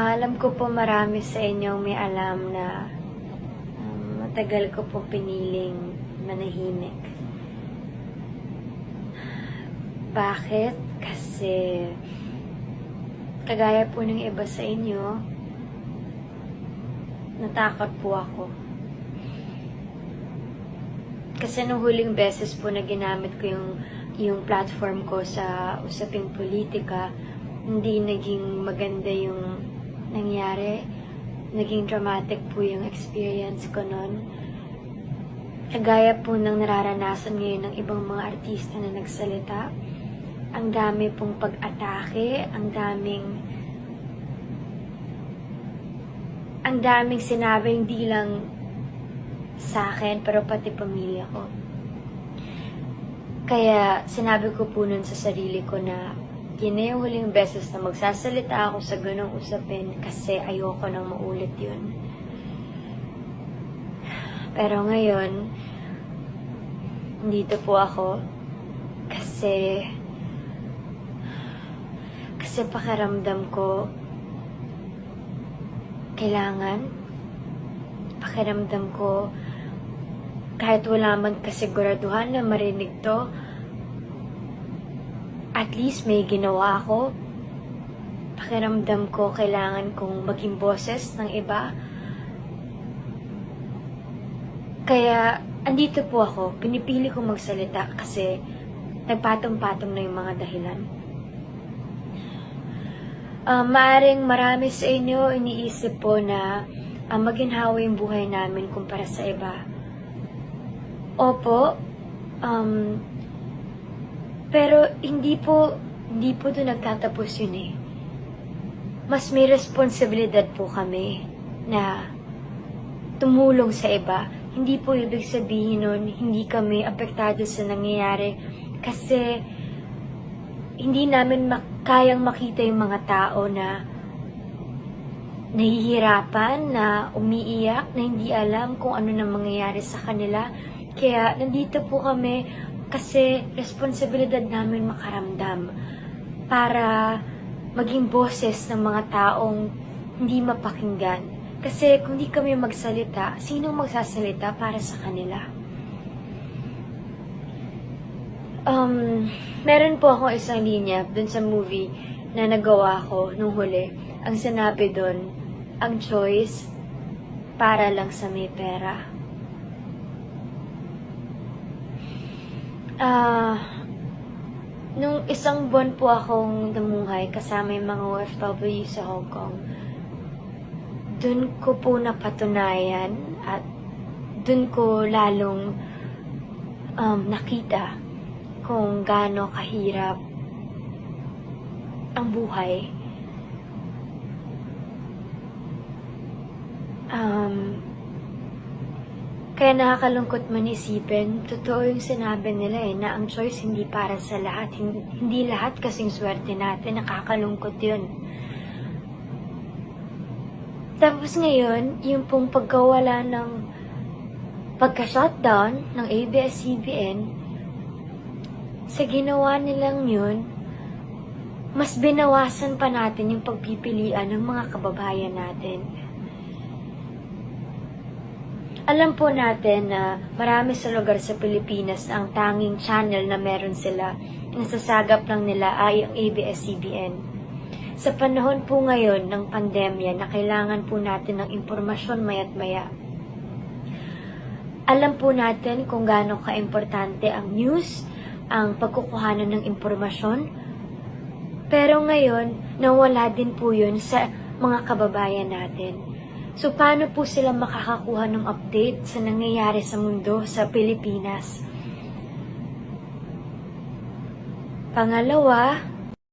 Alam ko po marami sa inyong may alam na matagal ko po piniling manahimik. Bakit? Kasi kagaya po ng iba sa inyo, natakot po ako. Kasi nung huling beses po na ginamit ko yung platform ko sa usaping politika, hindi naging maganda yung nangyari. Naging dramatic po yung experience ko nun. Kagaya po ng nararanasan ngayon ng ibang mga artista na nagsalita. Ang dami pong pag-atake, ang daming sinabi hindi lang sa akin, pero pati pamilya ko. Kaya sinabi ko po nun sa sarili ko na yun na yung huling beses na magsasalita ako sa ganong usapin kasi ayoko nang maulit yun. Pero ngayon, dito po ako kasi pakiramdam ko pakiramdam ko kahit wala man kasiguraduhan na marinig to, at least may ginawa ako. Pakiramdam ko kailangan kong maging boses ng iba. Kaya andito po ako, pinipili kong magsalita kasi nagpatong-patong na yung mga dahilan. Maaring marami sa inyo iniisip po na maginhawa yung buhay namin kumpara sa iba. Opo, pero hindi po doon nagtatapos yun eh. Mas may responsibilidad po kami na tumulong sa iba. Hindi po ibig sabihin nun, hindi kami apektado sa nangyayari kasi hindi namin kayang makita yung mga tao na nahihirapan, na umiiyak, na hindi alam kung ano na mangyayari sa kanila. Kaya nandito po kami kasi responsibilidad namin makaramdam para maging boses ng mga taong hindi mapakinggan. Kasi kung di kami magsalita, sinong magsasalita para sa kanila? Meron po akong isang linya dun sa movie na nagawa ko nung huli. Ang sinabi dun, ang choice para lang sa may pera. Nung isang buwan po akong namuhay kasama yung mga OFW sa Hong Kong, dun ko po napatunayan at dun ko lalong nakita kung gaano kahirap ang buhay. Kaya nakakalungkot man isipin, totoo yung sinabi nila na ang choice hindi para sa lahat. Hindi lahat kasing swerte natin, nakakalungkot yun. Tapos ngayon, yung pong pagkawala ng pagka-shutdown ng ABS-CBN, sa ginawa nilang yun, mas binawasan pa natin yung pagpipilian ng mga kababayan natin. Alam po natin na marami sa lugar sa Pilipinas na ang tanging channel na meron sila, nasasagap lang nila ay ang ABS-CBN. Sa panahon po ngayon ng pandemya na kailangan po natin ng impormasyon maya't maya, alam po natin kung gaano ka-importante ang news, ang pagkukuhanan ng impormasyon, pero ngayon, nawala din po yun sa mga kababayan natin. So, paano po sila makakakuha ng update sa nangyayari sa mundo, sa Pilipinas? Pangalawa,